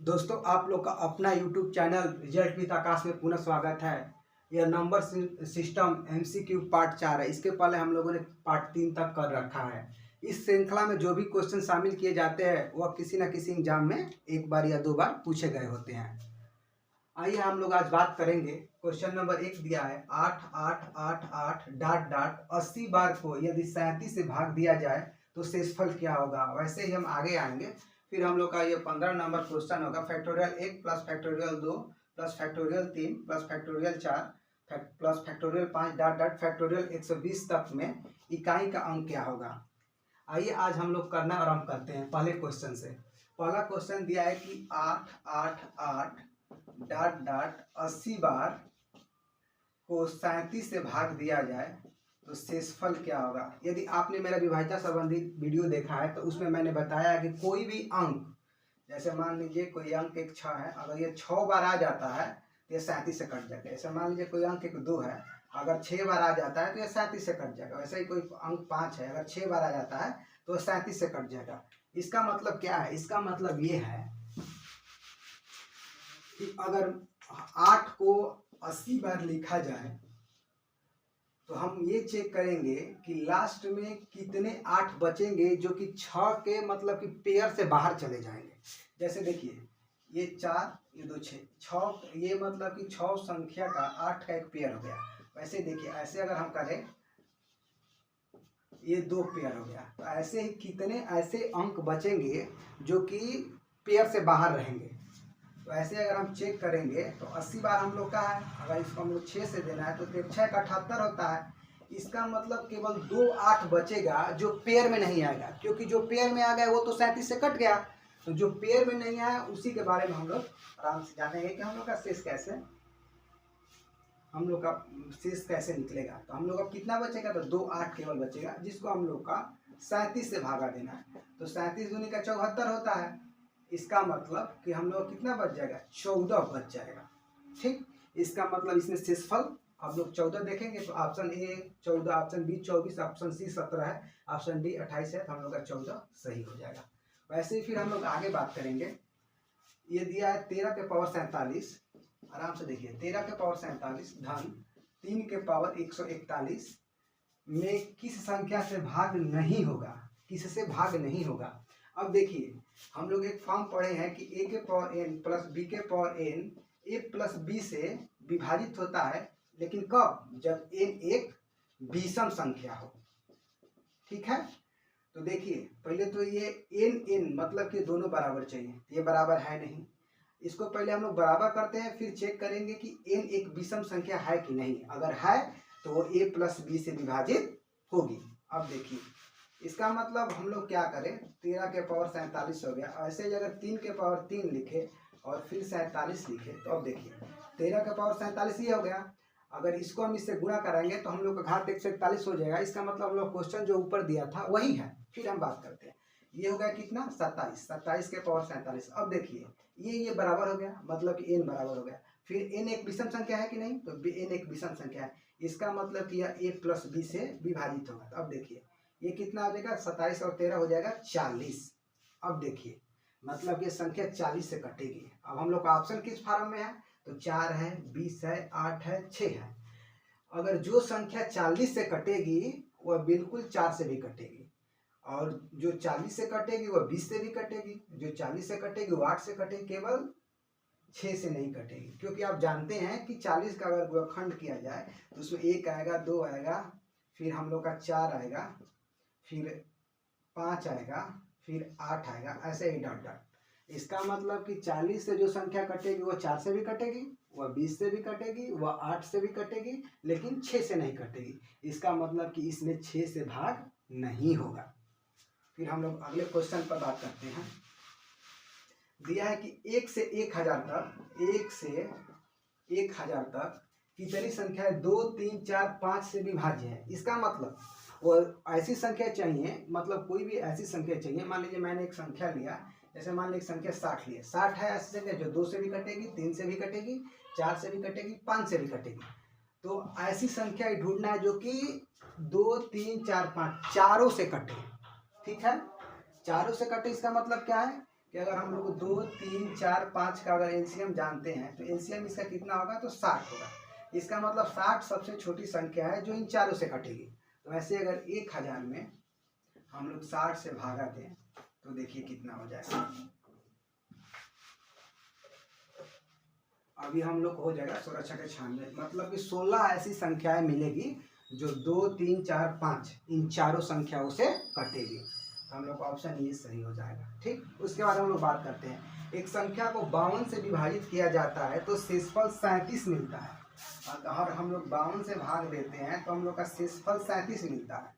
दोस्तों, आप लोग का अपना YouTube चैनल रिजल्ट विद आकाश में पुनः स्वागत है। यह नंबर सिस्टम MCQ पार्ट 4 है। इसके पहले हम लोगों ने पार्ट 3 तक कर रखा है। इस श्रृंखला में जो भी क्वेश्चन शामिल किए जाते हैं वह किसी न किसी एग्जाम में एक बार या दो बार पूछे गए होते हैं। आइए हम लोग आज बात करेंगे। क्वेश्चन नंबर 1 दिया है 8888 डॉट डॉट 80 बार को यदि 37 से भाग दिया जाए तो शेषफल क्या होगा। वैसे ही हम आगे आएंगे। फिर हम लोग का ये 15 नंबर क्वेश्चन होगा factorial 1 plus factorial 2 plus factorial 3 plus factorial 4 plus factorial 5 dot dot factorial 120 तक में इकाई का अंक क्या होगा। आइए आज हम लोग करना आरंभ करते हैं पहले क्वेश्चन से। पहला क्वेश्चन दिया है कि 888 डॉट डॉट 80 बार को 37 से भाग दिया जाए तो शेषफल क्या होगा। यदि आपने मेरा विभाज्यता संबंधी वीडियो देखा है तो उसमें मैंने बताया कि कोई भी अंक, जैसे मान लीजिए कोई अंक एक 6 है, अगर ये 6 बार आ जाता है तो ये 37 से कट जाएगा। ऐसे मान लीजिए कोई अंक एक 2 है, अगर 6 बार आ जाता है तो ये 37 से कट जाएगा। वैसे ही कोई अंक 5 है, अगर 6 बार आ जाता है तो 37 से कट जाएगा। इसका मतलब क्या है? इसका मतलब ये है कि अगर 8 को 80 बार लिखा जाए तो हम ये चेक करेंगे कि लास्ट में कितने 8 बचेंगे जो कि 6 के मतलब कि पेयर से बाहर चले जाएंगे। जैसे देखिए ये 4 ये 2 6 ये मतलब कि 6 संख्या का 8 का एक पेयर हो गया। वैसे देखिए ऐसे अगर हम करें ये 2 पेयर हो गया, तो ऐसे ही कितने ऐसे अंक बचेंगे जो कि पेयर से बाहर रहेंगे। तो ऐसे अगर हम चेक करेंगे तो 80 बार हम लोग का है, अगर इसको हम लोग 6 से देना है तो 6 का 78 होता है। इसका मतलब केवल 2 8 बचेगा जो पेयर में नहीं आएगा, क्योंकि जो पेयर में आ गया वो तो 37 से कट गया। तो जो पेयर में नहीं आया उसी के बारे में हम लोग आराम से जानेंगे कि हम लोग का शेष कैसे निकलेगा। तो हम लोग का कितना बचेगा, तो 2 8 केवल बचेगा, जिसको हम लोग का 37 से भागा देना है। तो 37 दूनी का 74 होता है। इसका मतलब कि हम लोग कितना बच जाएगा, 14 बच जाएगा। ठीक, इसका मतलब इसमें शेषफल आप लोग 14 देखेंगे तो option A 14, option B 24, option C 17 है, ऑप्शन डी 28 है, तो हम लोग का 14 सही हो जाएगा। वैसे ही फिर हम लोग आगे बात करेंगे। ये दिया है 13 के पावर 47, आराम से देखिए 13 के पावर 47 धन 3 के पावर 141 में किस संख्या से भाग नहीं होगा, किससे भाग नहीं होगा। अब देखिए हम लोग एक फॉर्म पढ़े हैं कि a के पावर n प्लस b के power n a plus b से विभाजित होता है, लेकिन कब? जब n एक विषम संख्या हो। ठीक है, तो देखिए पहले तो ये n मतलब कि दोनों बराबर चाहिए, ये बराबर है नहीं। इसको पहले हम लोग बराबर करते हैं, फिर चेक करेंगे कि n एक विषम संख्या है कि नहीं। अगर है तो वो a प्लस b से विभाजित होगी। अब देखिए इसका मतलब हम लोग क्या करें, 13 के पावर 47 हो गया। ऐसे ही अगर 3 के पावर 3 लिखे और फिर 47 लिखे तो अब देखिए 13 के पावर 47 ये हो गया। अगर इसको हम इससे गुणा कराएंगे तो हम लोग का घात 141 हो जाएगा। इसका मतलब हम लोग क्वेश्चन जो ऊपर दिया था वही है। फिर हम बात करते हैं, ये हो गया कितना 27, 27 के पावर 47। अब देखिए ये बराबर हो गया, मतलब कि n बराबर हो गया। फिर n एक विषम संख्या है कि नहीं, तो n एक विषम संख्या है। इसका मतलब कि यह a प्लस b से विभाजित होगा। तो अब देखिए ये कितना हो जाएगा, 27 और 13 हो जाएगा 40। अब देखिए मतलब ये संख्या 40 से कटेगी। अब हम लोग का ऑप्शन किस फॉर्म में है, तो 4 है, 20 है, 8 है, 6 है। अगर जो संख्या 40 से कटेगी वह बिल्कुल 4 से भी कटेगी, और जो 40 से कटेगी वह 20 से भी कटेगी, जो 40 से कटेगी वो 8 से कटेगी, केवल 6 से नहीं कटेगी। क्योंकि आप जानते हैं कि 40 का अगर गुणनखंड किया जाए तो उसमें 1 आएगा, 2 आएगा, फिर हम लोग का 4 आएगा, फिर 5 आएगा, फिर 8 आएगा, ऐसे ही डॉट डॉट। इसका मतलब कि 40 से जो संख्या कटेगी वह 4 से भी कटेगी, वह 20 से भी कटेगी, वह 8 से भी कटेगी, लेकिन 6 से नहीं कटेगी। इसका मतलब कि इसमें 6 से भाग नहीं होगा। फिर हम लोग अगले क्वेश्चन पर बात करते हैं। दिया है कि 1 से 1000 तक, 1 से 1000 तक कितनी संख्या है 2 3 4 5 से विभाज्य है। इसका मतलब वो ऐसी संख्या चाहिए, मतलब कोई भी ऐसी संख्या चाहिए। मान लीजिए मैंने एक संख्या लिया, जैसे मान लीजिए संख्या 60 लिया, 60 है ऐसी संख्या जो 2 से भी कटेगी, 3 से भी कटेगी, 4 से भी कटेगी, 5 से भी कटेगी। तो ऐसी संख्या ढूंढना है जो कि 2 3 4 5 चारों से कटे। ठीक है, चारों से कटे। इसका मतलब क्या है कि अगर हम लोग 2, 3, 4, 5 का अगर एलसीएम जानते हैं तो एलसीएम इसका कितना होगा, तो 60 होगा। इसका मतलब 60 सबसे छोटी संख्या है जो इन चारों से कटेगी। तो वैसे अगर 1000 में हम लोग 60 से भागा दें तो देखिए कितना हो जाएगा। अभी हम लोग हो जाएगा 16×96, मतलब कि 16 ऐसी संख्याएं मिलेगी जो 2, 3, 4, 5 इन चारों संख्याओं से कटेगी। तो हम लोग का ऑप्शन ये सही हो जाएगा। ठीक, उसके बाद हम लोग बात करते हैं। एक संख्या को 52 से विभाजित किया जाता है तो शेषफल 37 मिलता है। और हम लोग 52 से भाग देते हैं तो हम लोग का शेषफल 37 मिलता है।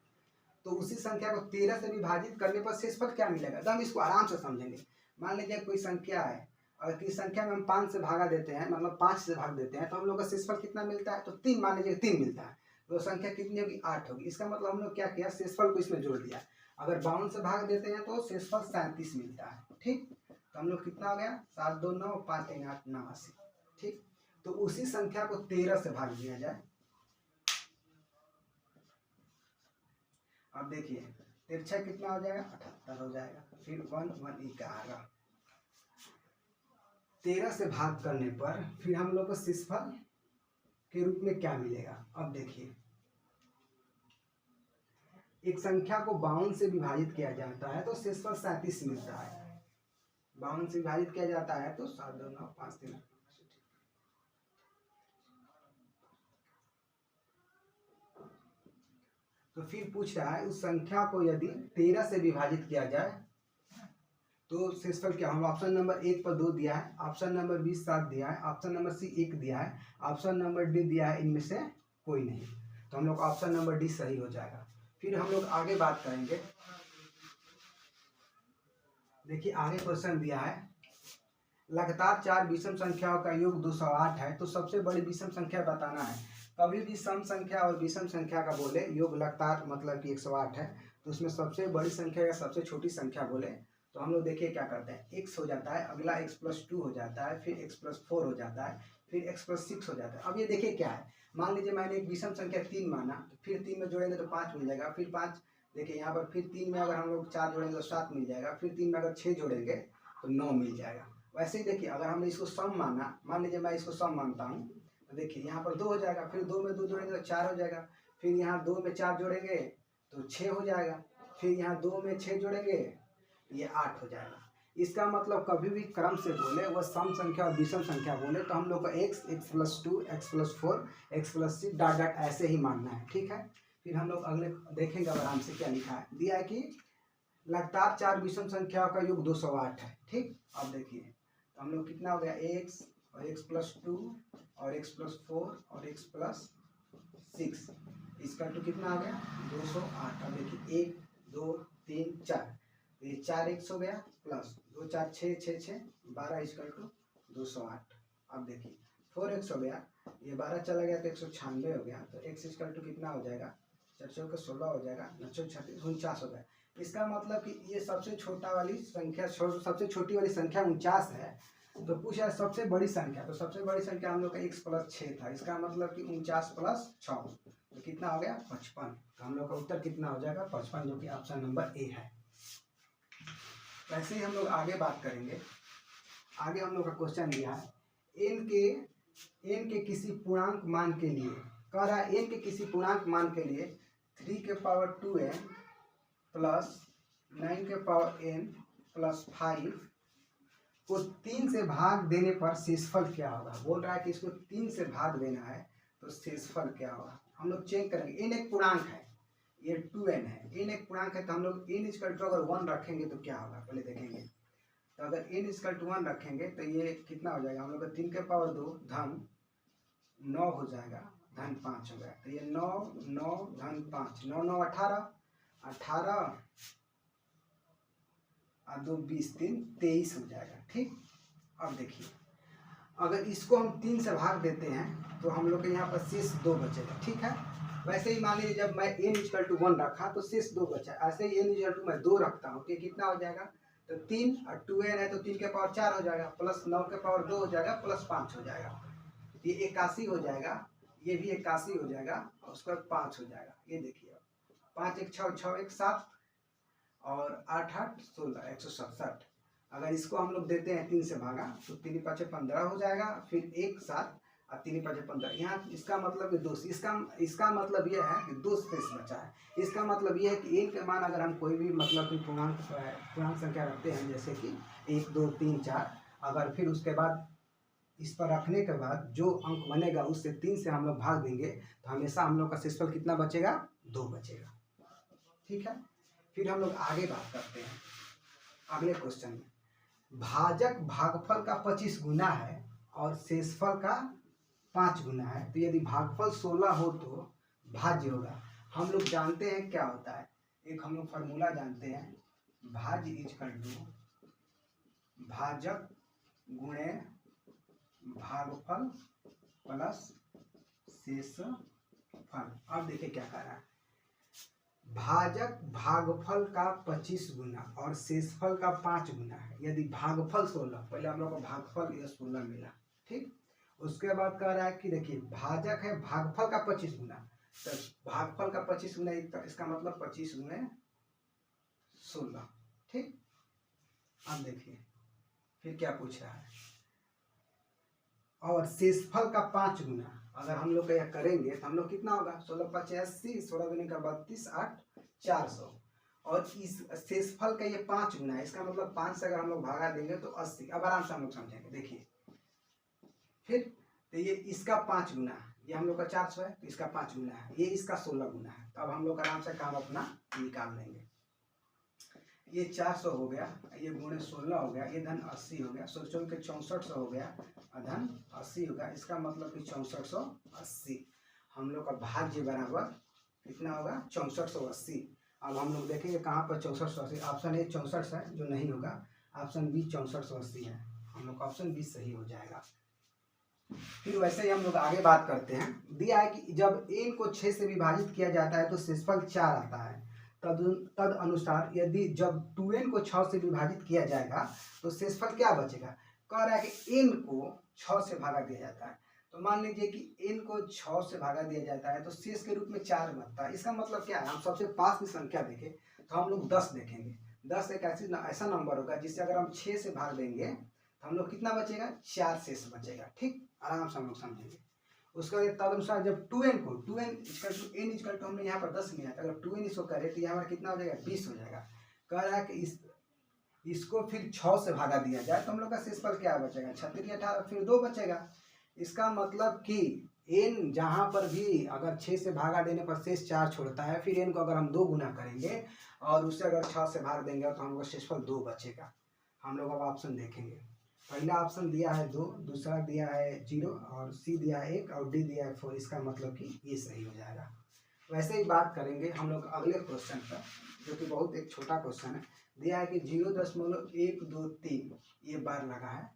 तो उसी संख्या को 13 से विभाजित करने पर शेषफल क्या मिलेगा, तो हम इसको आराम से समझेंगे। मान लीजिए कोई संख्या है, अगर किसी संख्या में हम 5 से भागा देते हैं, मतलब 5 से भाग देते हैं, तो हम लोग का शेषफल कितना मिलता है, तो 3, मान लीजिए 3 मिलता है। तो संख्या कितनी होगी, 8 होगी। इसका मतलब हम लोग क्या किया, शेषफल को इसमें जोड़ दिया। अगर 52 से भाग देते हैं तो शेषफल 37 मिलता है। ठीक, तो हम लोग कितना हो गया, 7, 2, 9, 5, 3, 8, 89। ठीक, तो उसी संख्या को 13 से भाग दिया जाए। अब देखिए 13 कितना हो जाएगा, 78 हो जाएगा। फिर 1, 1 11। 13 से भाग करने पर फिर हम लोग को शेषफल के रूप में क्या मिलेगा। अब देखिए एक संख्या को 52 से विभाजित किया जाता है तो शेषफल 37 मिलता है। 52 से विभाजित किया जाता है तो 7, 2, 9, 5, 3। तो फिर पूछ रहा है उस संख्या को यदि 13 से विभाजित किया जाए तो शेषफल क्या होगा। ऑप्शन नंबर 1 पर 2 दिया है, ऑप्शन नंबर बी 7 दिया है, ऑप्शन नंबर सी 1 दिया है, ऑप्शन नंबर डी दिया है, इनमें से कोई नहीं। तो हम लोग ऑप्शन नंबर डी सही हो जाएगा। फिर हम लोग आगे बात करेंगे। देखिए आगे क्वेश्चन दिया है, लगातार 4 विषम संख्याओं का योग 208 है तो सबसे बड़ी विषम संख्या बताना है। कभी भी सम संख्या और विषम संख्या का बोले योग लगातार मतलब कि 108 है तो उसमें सबसे बड़ी संख्या या सबसे छोटी संख्या बोले तो हम लोग देखिए क्या करते हैं, x हो जाता है, अगला x+2 हो जाता है, फिर x+4 हो जाता है, फिर x+6 हो जाता है। अब ये देखिए क्या है, मान लीजिए मैंने एक विषम संख्या 3 माना, तो फिर 3 में जोड़ेंगे तो 5 मिल जाएगा, फिर 5 देखिए यहाँ पर, फिर 3 में अगर हम लोग 4 जोड़ेंगे तो 7 मिल जाएगा, फिर 3 में अगर 6 जोड़ेंगे तो 9 मिल जाएगा। वैसे ही देखिए अगर हमने इसको सम माना, मान लीजिए मैं इसको सम मानता हूँ, तो देखिए यहाँ पर 2 हो जाएगा, फिर 2 में 2 जोड़ेंगे तो 4 हो जाएगा, फिर यहाँ 2 में 4 जोड़ेंगे तो 6 हो जाएगा, फिर यहाँ 2 में 6 जोड़ेंगे ये 8 हो जाएगा। इसका मतलब कभी भी क्रम से बोले वह सम संख्या और विषम संख्या बोले तो हम लोग को x, x+2, x+4, x+6 dot dot ऐसे ही मानना है। ठीक है, फिर हम लोग अगले देखेंगे आराम से क्या लिखा है। दिया है कि लगातार 4 विषम संख्याओं का योग 208 है। ठीक, अब देखिए तो हम लोग कितना हो गया, x और x+2 और x+4 और x+6 इसका तो कितना आ गया 208। अब देखिए 1, 2, 3, 4, ये 4 x हो गया प्लस 2, 4, 6, 6, 6, 12 इसका तो 208। अब देखिए 4x हो गया, ये 12 चला गया तो 196 हो गया, तो x इसका तो कितना हो जाएगा, 4 का 16 हो जाएगा, 936 49 हो गया। इसका मतलब कि ये सबसे छोटा वाली संख्या, सबसे छोटी वाली संख्या 49 है। तो पूछा है सबसे बड़ी संख्या, तो सबसे बड़ी संख्या हम लोग का x+6 था, इसका मतलब कि 49 + 6 तो कितना हो गया 55। तो हम लोग का उत्तर कितना हो जाएगा 55, जो कि ऑप्शन नंबर ए है। वैसे ही हम लोग आगे बात करेंगे। आगे हम लोग का क्वेश्चन दिया है n के किसी पूर्णांक मान के लिए, कह रहा है n के किसी पूर्णांक मान के लिए 3⁻2n + 9⁻n + 5 को 3 से भाग देने पर शेषफल क्या होगा। बोल रहा है कि इसको 3 से भाग देना है तो शेषफल क्या होगा। हम लोग चेक करेंगे, n एक पूर्णांक है, ये 2n है, n एक पूर्णांक है, तो हम लोग n अगर 1 रखेंगे तो क्या होगा पहले देखेंगे। तो अगर n 1 रखेंगे तो ये कितना हो जाएगा, हम लोग का 3⁻2 धन 9 हो जाएगा, धन 5 हो गया, तो ये 9, 9 धन 5, 9, 9 18, 18 और 2 20, 3 23 हो जाएगा। ठीक, अब देखिए अगर इसको हम 3 से भाग देते हैं तो हम लोग के यहाँ पर शेष 2 बचेगा। ठीक है, वैसे ही मान लीजिए जब मैं n 1 रखा तो शेष 2 बचा, ऐसे ही n मैं 2 रखता हूँ तो कितना हो जाएगा, तो 3 और 2n है तो 3⁻4 हो जाएगा, प्लस 9⁻2 हो जाएगा, प्लस 5 हो जाएगा, ये 81 हो जाएगा, ये भी 81 हो जाएगा और उसके बाद 5 हो जाएगा। ये देखिए 5 1 6 6 1 7 और 8 8 16 167। अगर इसको हम लोग देते हैं 3 से भागा तो 3 5 15 हो जाएगा, फिर एक साथ और 3 5 15। यहाँ इसका मतलब कि 2, इसका मतलब यह है कि 2 स्पेस बचा है। इसका मतलब यह है कि n के मान अगर हम कोई भी मतलब कि पूर्णांक संख्या रखते हैं, जैसे कि 1 2 3 4, अगर फिर उसके बाद इस पर रखने के बाद जो अंक बनेगा उससे 3 से हम लोग भाग देंगे तो हमेशा हम लोग का शेषफल कितना बचेगा? 2 बचेगा। ठीक है, फिर हम लोग आगे बात करते हैं अगले क्वेश्चन में। भाजक भागफल का 25 गुना है और शेषफल का 5 गुना है, तो यदि भागफल 16 हो तो भाज्य होगा। हम लोग जानते हैं क्या होता है, एक हम लोग फार्मूला जानते हैं, भाज्य इक्वल टू भाजक गुणे भागफल प्लस शेषफल। अब देखिए क्या कह रहा है, भाजक भागफल का 25 गुना और शेषफल का 5 गुना है। यदि भागफल 16, पहले हम लोग को भागफल ये 16 मिला, ठीक। उसके बाद कह रहा है कि देखिए भाजक है भागफल का 25 गुना, तो भागफल का 25 गुना इसका मतलब 25 गुणे 16, ठीक। अब देखिए फिर क्या पूछ रहा है, और शेषफल का 5 गुना अगर हम लोग यह करेंगे तो हम लोग कितना होगा, 16 5 80, 16 दूनी का 32, 8 400, और इस शेषफल का ये 5 गुना है, इसका मतलब 5 से अगर हम लोग भागा देंगे तो 80। अब आराम से हम लोग समझेंगे, देखिए फिर तो ये इसका 5 गुना है, ये हम लोग का 400 है तो इसका 5 गुना है, ये इसका 16 गुना है। तो अब हम लोग आराम से काम अपना निकाल लेंगे। ये 400 हो गया, ये गुणे 16 हो गया, ये धन 80 हो गया, 16 के 6400 हो गया, धन 80 होगा। इसका मतलब कि 6480 हम लोग का भाज्य बराबर कितना होगा, 6480। अब हम लोग देखेंगे कहाँ पर 6480, ऑप्शन ए 64 है जो नहीं होगा, ऑप्शन बी 6480 है, हम लोग का ऑप्शन बी सही हो जाएगा। फिर वैसे ही हम लोग आगे बात करते हैं, दिया है कि जब n को 6 से विभाजित किया जाता है तो शेषफल 4 आता है। तद अनुसार यदि जब 2n को 6 से विभाजित किया जाएगा तो शेषफल क्या बचेगा। कह रहा है कि n को 6 से भागा दिया जाता है, तो मान लीजिए कि n को 6 से भागा दिया जाता है तो शेष के रूप में 4 बनता है। इसका मतलब क्या है, हम सबसे पास की संख्या देखें तो हम लोग 10 देखेंगे। 10 एक ऐसा नंबर होगा जिससे अगर हम 6 से भाग देंगे तो हम लोग कितना बचेगा, 4 शेष बचेगा, ठीक। आराम से हम लोग समझेंगे। उसके बाद तदनुसार जब 2n को 2n इक्वल टू हमने यहाँ पर 10 लिया था, अगर 2n इसको करें तो यहाँ पर कितना हो जाएगा, 20 हो जाएगा। कह रहा है कि इसको फिर 6 से भागा दिया जाए तो हम लोग का शेषफल क्या बचेगा, 36 18, फिर 2 बचेगा। इसका मतलब कि n जहाँ पर भी अगर 6 से भागा देने पर शेष 4 छोड़ता है, फिर n को अगर हम 2 गुना करेंगे और उससे अगर 6 से भाग देंगे तो हम लोग शेषफल 2 बचेगा। हम लोग अब ऑप्शन देखेंगे, पहला ऑप्शन दिया है 2, दूसरा दिया है 0, और सी दिया है 1 और डी दिया है 4। इसका मतलब कि ये सही हो जाएगा। वैसे ही बात करेंगे हम लोग अगले क्वेश्चन पर, जो कि बहुत एक छोटा क्वेश्चन है। दिया है कि 0.123 ये बार लगा है,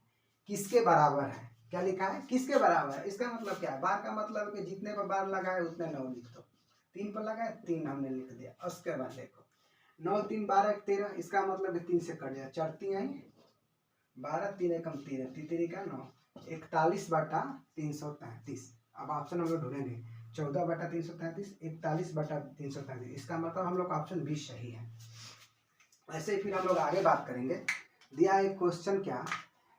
किसके बराबर है। क्या लिखा है, किसके बराबर है। इसका मतलब क्या है, बार का मतलब है कि जितने पर बार लगा है उतने 9 लिख दो। 3 पर लगा है 3 हमने लिख दिया। उसके बाद देखो 9 3 12 13, इसका मतलब 3 से कट जाए, 4 3 आई 12, 3 एकम 3 3 का 9, 41/333। अब ऑप्शन हम लोग ढूंढेंगे, 14/333, 41/333। इसका मतलब हम लोग का ऑप्शन बी सही है। ऐसे ही फिर हम लोग आगे बात करेंगे। दिया है क्वेश्चन क्या,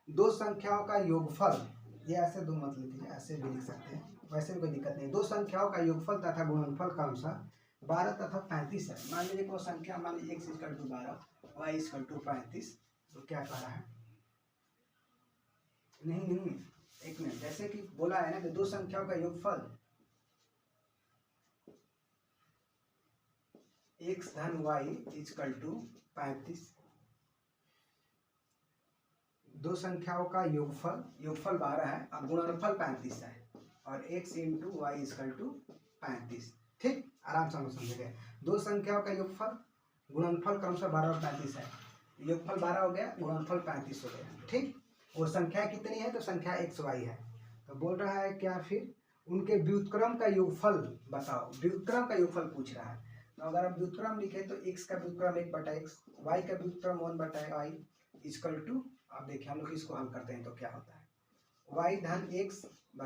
दो संख्याओं का योगफल, ये ऐसे दो मत लीजिए, ऐसे भी लिख सकते हैं, वैसे भी कोई दिक्कत नहीं। दो संख्याओं का योगफल तथा गुणनफल का अनुसार 12 तथा 35 है। मान लीजिए कोई संख्या, मान लीजिए x = 12, y = 35, तो क्या कह रहा है, नहीं एक मिनट, जैसे कि बोला है ना कि दो संख्याओं का योगफल x धन y = 35, दो संख्याओं का योगफल 12 है और गुणनफल 35 है, और x × y = 35, ठीक। आराम से हम समझेंगे। दो संख्याओं का योगफल गुणनफल क्रमशः 12 और 35 है, योगफल 12 हो गया, गुणनफल 35 हो गया, ठीक। वो संख्या कितनी है, तो संख्या x y है। तो बोल रहा है क्या, फिर उनके व्युत्क्रम का योगफल बताओ। व्युत्क्रम का योगफल पूछ रहा है, तो अगर हम व्युत्क्रम लिखे तो x का व्युत्क्रम 1/x, y का व्युत्क्रम 1/y = अब देखिए हम लोग इसको हल करते हैं तो क्या होता है, y धन x/x ×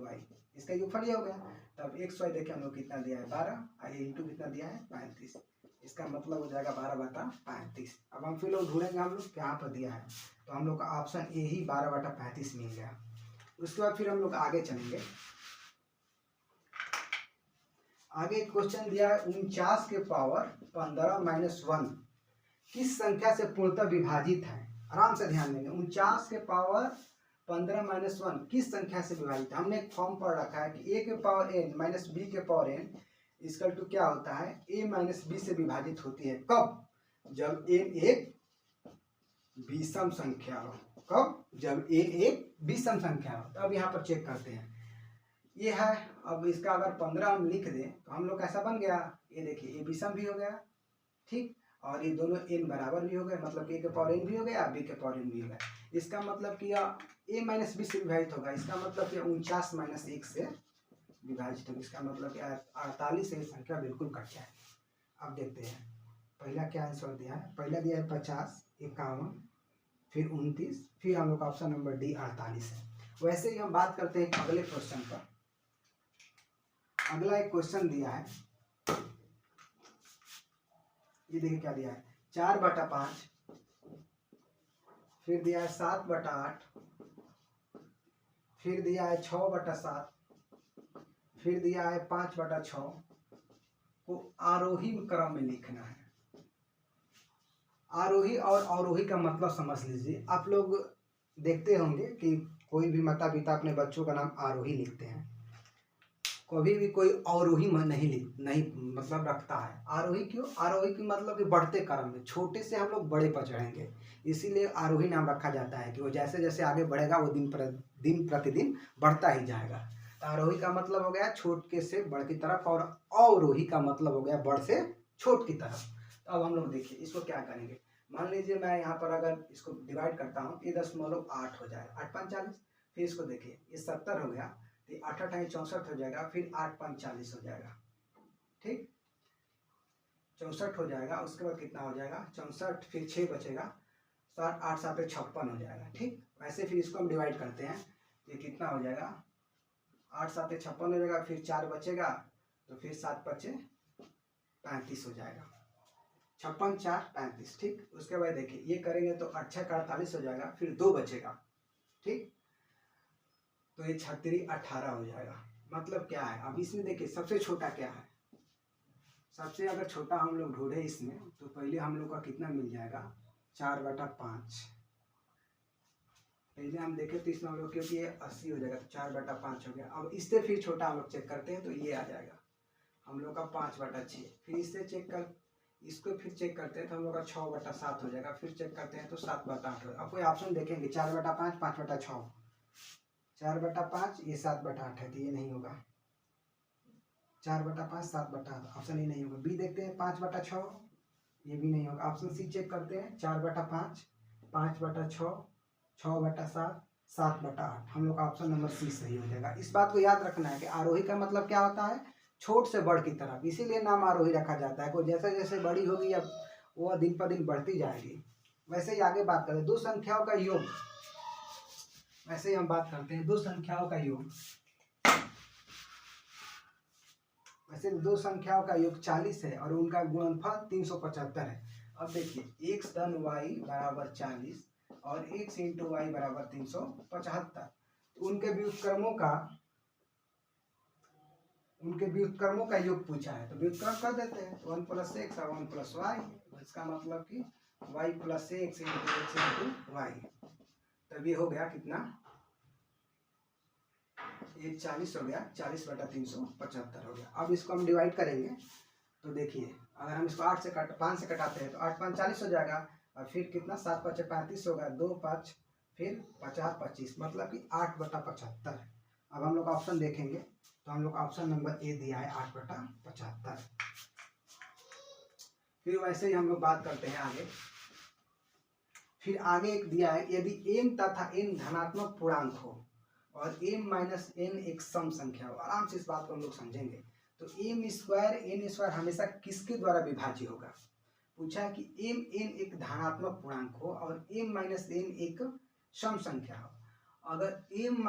y, इसका योगफल ये हो गया। तब x y देखिए हम लोग कितना दिया है 12, और ये इंटू कितना दिया है 35, इसका मतलब हो जाएगा 12/35। अब हम फिर लोग ढूंढेंगे, हम लोग कहाँ पर दिया है, तो हम लोग का ऑप्शन ए ही 12/35 मिल गया। उसके बाद फिर हम लोग आगे चलेंगे। आगे एक क्वेश्चन दिया है 49 के पावर 15 - 1 किस संख्या से पूर्णतः विभाजित है। आराम से ध्यान देंगे, 49 के पावर 15 - 1 किस संख्या से विभाजित है। हमने एक फॉर्म पढ़ रखा है कि a के पावर n माइनस बी के पावर n इसकल टू क्या होता है, a माइनस बी से विभाजित होती है। कब? जब n एक विषम संख्या हो। कब? जब n एक विषम संख्या हो। तो अब यहाँ पर चेक करते हैं, ये है। अब इसका अगर 15 हम लिख दें तो हम लोग कैसा बन गया, ये देखिए ये विषम भी हो गया, ठीक, और ये दोनों n बराबर भी हो गए, मतलब a के पावर n भी हो गया, b के पावर n भी हो गया। इसका मतलब कि a माइनस बी से विभाजित होगा, इसका मतलब कि 49 - 1 से विभाजित होगा। इसका मतलब कि 48 से संख्या बिल्कुल कट जाए। अब देखते हैं पहला क्या आंसर दिया है। पहला दिया है 50, 51, फिर 29, फिर हम लोग का ऑप्शन नंबर डी 48 है। वैसे ही हम बात करते हैं अगले क्वेश्चन पर। अगला एक क्वेश्चन दिया है, ये देखिए क्या दिया है, 4/5, फिर दिया है 7/8, फिर दिया है 6/7, फिर दिया है 5/6 को आरोही क्रम में लिखना है। आरोही और अवरोही का मतलब समझ लीजिए। आप लोग देखते होंगे कि कोई भी माता पिता अपने बच्चों का नाम आरोही लिखते हैं, कभी भी कोई अवरोही नहीं मतलब रखता है। आरोही क्यों? आरोही की मतलब कि बढ़ते क्रम में, छोटे से हम लोग बड़े पर चढ़ेंगे, इसीलिए आरोही नाम रखा जाता है कि वो जैसे जैसे आगे बढ़ेगा वो दिन प्रतिदिन बढ़ता ही जाएगा। तो आरोही का मतलब हो गया छोटे से बड़ की तरफ, और अवरोही का मतलब हो गया बड़ से छोट की तरफ। तो अब हम लोग देखिए इसको क्या करेंगे। मान लीजिए मैं यहाँ पर अगर इसको डिवाइड करता हूँ, ये 10/8 हो जाएगा, 8 × 5 = 40। फिर इसको देखिए ये 70 हो गया, तो 8 × 8 = 64 हो जाएगा, फिर 8 × 5 = 40 हो जाएगा, ठीक, 64 हो जाएगा। उसके बाद कितना हो जाएगा, 64, फिर 6 बचेगा, 7 8 7 56 हो जाएगा, ठीक। वैसे फिर इसको हम डिवाइड करते हैं, ये कितना हो जाएगा, 8 7 56 हो जाएगा, फिर 4 बचेगा, तो फिर 7 × 5 = 35 हो जाएगा, 56 4 35, ठीक। उसके बाद देखिए ये करेंगे तो 8 6 × 48 हो जाएगा, फिर 2 बचेगा, ठीक, तो ये 36 18 हो जाएगा। मतलब क्या है, अब इसमें देखिए सबसे छोटा क्या है, सबसे अगर छोटा हम लोग ढूंढे इसमें, तो पहले हम लोग का कितना मिल जाएगा, 4/5। पहले हम देखें तो इसमें हम लोग, क्योंकि ये 80 हो जाएगा, तो 4/5 हो गया। अब इससे फिर छोटा हम लोग चेक करते हैं, तो ये आ जाएगा हम लोग का 5/6। फिर इससे चेक कर, इसको फिर चेक करते हैं तो हम लोग का 6/7 हो जाएगा। फिर चेक करते हैं तो 7/8 हो। अब कोई ऑप्शन देखेंगे, 4/5 5/6, 4/5 ये 7/8 है, तो ये नहीं होगा, 4/5 7/8, ऑप्शन ये नहीं होगा। बी देखते हैं 5/6, ये भी नहीं होगा। ऑप्शन सी चेक करते हैं, 4/5 5/6 6/7 7/8, हम लोग का ऑप्शन नंबर सी सही हो जाएगा। इस बात को याद रखना है कि आरोही का मतलब क्या होता है, छोट से बड़ की तरफ, इसीलिए नाम आरोही रखा जाता है। कोई जैसे जैसे बड़ी होगी अब वो दिन पर दिन बढ़ती जाएगी। वैसे ही आगे बात करें दो संख्याओं का योग, वैसे ही हम बात करते हैं दो संख्याओं का योग। वैसे दो संख्याओं का योग 40 है और उनका गुणनफल 375 है। अब देखिए x धन y बराबर 40 और x × y बराबर 375, उनके व्युत्क्रमों का योग पूछा है, तो व्युत्क्रम कर देते हैं, 1 + x और 1 + y। इसका मतलब कि y + x × x × y, तब ये हो गया कितना, ये 40 हो गया, 40/375 हो गया। अब इसको हम डिवाइड करेंगे तो देखिए अगर हम इसको 5 से कटाते हैं तो 8 × 5 = 40 हो जाएगा, और फिर कितना 7 × 5 = 35 होगा, 2 5 फिर 50 25, मतलब कि 8/75। अब हम लोग ऑप्शन देखेंगे तो हम लोग ऑप्शन नंबर ए दिया है 8/75। फिर वैसे ही हम लोग बात करते हैं आगे। फिर आगे एक दिया है, यदि m तथा n धनात्मक पूर्णांक हो और m - n एक सम संख्या हो। आराम से इस बात को हम लोग समझेंगे। तो m² n² हमेशा किसके द्वारा विभाज्य होगा। पूछा है कि m n एक धनात्मक पूर्णांक हो और m - n एक सम संख्या हो। अगर m -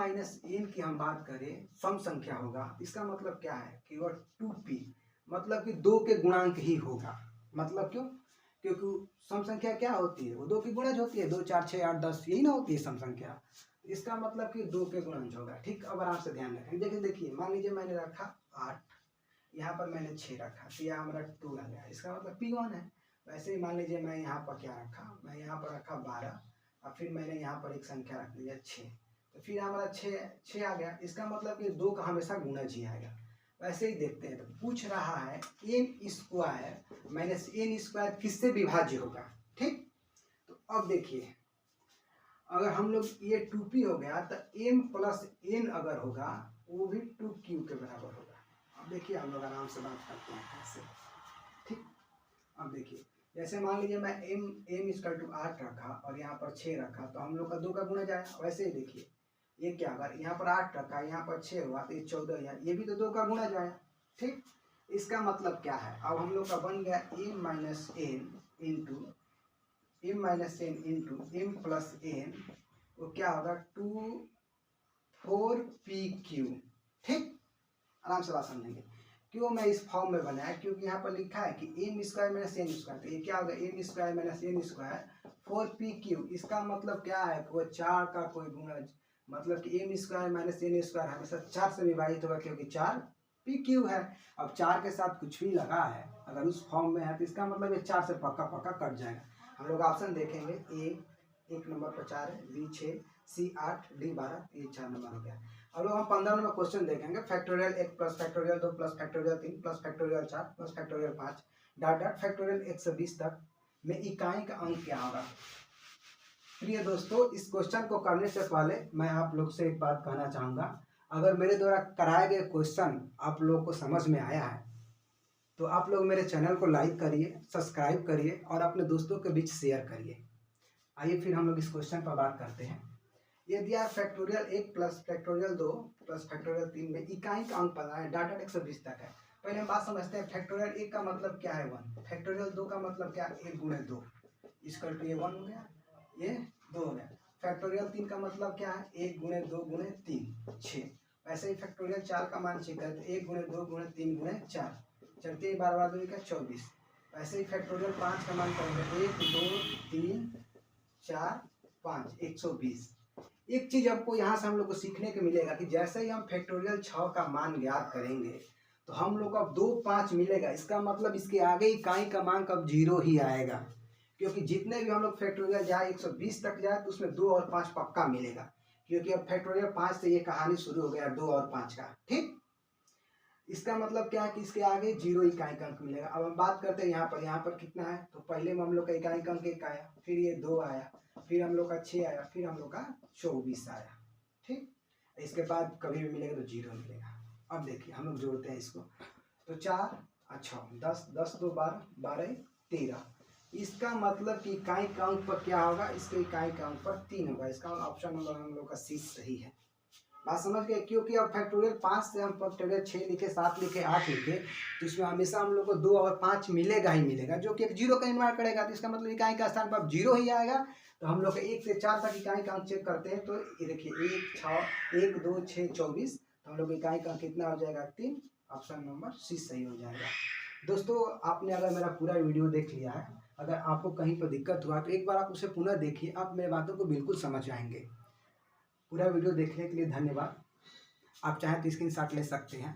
n की हम बात करें सम संख्या होगा, इसका मतलब क्या है कि वह 2p, मतलब कि 2 के गुणांक ही होगा। मतलब क्यों? क्योंकि सम संख्या क्या होती है? वो 2 की गुणज होती है, 2 4 6 8 10, यही ना होती है सम संख्या। इसका मतलब कि 2 के गुणज होगा। ठीक, अब आराम से ध्यान रखें। देखिए मान लीजिए मैंने रखा 8, यहाँ पर मैंने 6 रखा, तो यहाँ हमारा 2 आ गया, इसका मतलब P1 है। वैसे ही मान लीजिए मैं यहाँ पर क्या रखा, मैं यहाँ पर रखा 12 और फिर मैंने यहाँ पर एक संख्या रख दिया 6, तो फिर हमारा 6 आ गया, इसका मतलब कि 2 का हमेशा गुणज ही आएगा। वैसे ही देखते हैं, तो पूछ रहा है n square minus n square किससे विभाज्य होगा। ठीक, तो अब देखिए अगर हम लोग ये 2p हो गया तो m प्लस n अगर होगा वो भी 2q के बराबर होगा। अब देखिए हम लोग आराम से बात करते हैं कैसे। ठीक, अब देखिए जैसे मान लीजिए मैं m इक्वल टू 8 रखा और यहाँ पर 6 रखा, तो हम लोग का 2 का गुणज आया। वैसे ही देखिए ये क्या, अगर यहाँ पर 8 रखा, यहाँ पर 6 हुआ, तो ये 14, ये भी तो 2 का गुणज आया। ठीक, इसका मतलब क्या है, अब हम लोग का बन गया m minus n into m plus n, वो क्या होगा 4pq। ठीक, आराम से बात समझेंगे। क्यों मैं इस फॉर्म में बनाया, क्योंकि यहाँ पर लिखा है कि m square minus n square, तो ये क्या होगा m square minus n square 4pq। इसका मतलब क्या है, वो 4 का कोई गुणज, मतलब कि m square minus n square हमेशा 4 से विभाजित होगा, क्योंकि 4pq है। अब 4 के साथ कुछ भी लगा है अगर उस फॉर्म में है, तो इसका मतलब ये 4 से पक्का पक्का कट जाएगा। हम लोग ऑप्शन देखेंगे, एक नंबर पर 4 है, बी 6, सी 8, डी 12, ये 4 नंबर हो गया। अब लोग हम 15 नंबर क्वेश्चन देखेंगे, factorial 1 plus factorial 2 plus factorial 3 plus factorial 4 plus factorial 5 dot dot factorial 1 से 20 तक में इकाई का अंक क्या होगा। प्रिय दोस्तों, इस क्वेश्चन को करने से पहले मैं आप लोग से एक बात कहना चाहूँगा, अगर मेरे द्वारा कराए गए क्वेश्चन आप लोगों को समझ में आया है तो आप लोग मेरे चैनल को लाइक करिए, सब्सक्राइब करिए और अपने दोस्तों के बीच शेयर करिए। आइए फिर हम लोग इस क्वेश्चन पर बात करते हैं। ये दिया factorial 1 plus factorial 2 plus factorial 3 में इकाई का अंक पता है, डाटा 120 तक है। पहले हम बात समझते हैं, फैक्टोरियल 1 का मतलब क्या है 1, फैक्टोरियल 2 का मतलब क्या, 1 गुणे 2, इसकल टू ये 1 हो गया, ये 2 हो गया। फैक्टोरियल 3 का मतलब क्या है, 1 गुणे 2 गुणे 3 6। वैसे ही फैक्टोरियल 4 का मान चेक करते, 1 गुणे 2 गुणे 3 गुणे 4, चलते ही 12 2 का 24। वैसे ही फैक्टोरियल 5 का मान करेंगे, 1 2 3 4 5 120। एक चीज आपको यहाँ से हम लोग को सीखने को मिलेगा कि जैसे ही हम फैक्टोरियल 6 का मान ज्ञात करेंगे तो हम लोग को अब 2 5 मिलेगा, इसका मतलब इसके आगे इकाई का मान कब 0 ही आएगा, क्योंकि जितने भी हम लोग फैक्टोरियल जाए 120 तक जाए तो उसमें 2 और 5 पक्का मिलेगा, क्योंकि अब फैक्टोरियल 5 से ये कहानी शुरू हो गया 2 और 5 का। ठीक, इसका मतलब क्या है कि इसके आगे 0 इकाई का अंक मिलेगा। अब हम बात करते हैं यहाँ पर कितना है, तो पहले में हम लोग का इकाई का अंक 1 आया, फिर ये 2 आया, फिर हम लोग का 6 आया, फिर हम लोग का 24 आया। ठीक, इसके बाद कभी भी मिलेगा तो 0 मिलेगा। अब देखिए हम लोग जोड़ते हैं इसको, तो 4 अच्छा 10 10 2 12 12 13। इसका मतलब कि इकाई का अंक पर क्या होगा, इसके इकाई का अंक पर 3 होगा। इसका ऑप्शन नंबर हम लोग का सी सही है। बात समझ गए, क्योंकि अब फैक्टोरियल 5 से हम फैक्टोरियल 6 लिखे 7 लिखे 8 लिखे तो इसमें हमेशा हम लोग को 2 और 5 मिलेगा ही मिलेगा, जो कि एक 0 का निर्माण करेगा। तो इसका मतलब इकाई का स्थान पर अब 0 ही आएगा। तो हम लोग 1 से 4 तक इकाई का अंक चेक करते हैं, तो ये देखिए 1 2 6 24, तो हम लोग इकाई का अंक कितना हो जाएगा 3। ऑप्शन नंबर सी सही हो जाएगा। दोस्तों, आपने अगर मेरा पूरा वीडियो देख लिया है, अगर आपको कहीं पर दिक्कत हुआ तो एक बार आप उसे पुनः देखिए, आप मेरी बातों को बिल्कुल समझ आएंगे। पूरा वीडियो देखने के लिए धन्यवाद। आप चाहें तो स्क्रीनशॉट ले सकते हैं।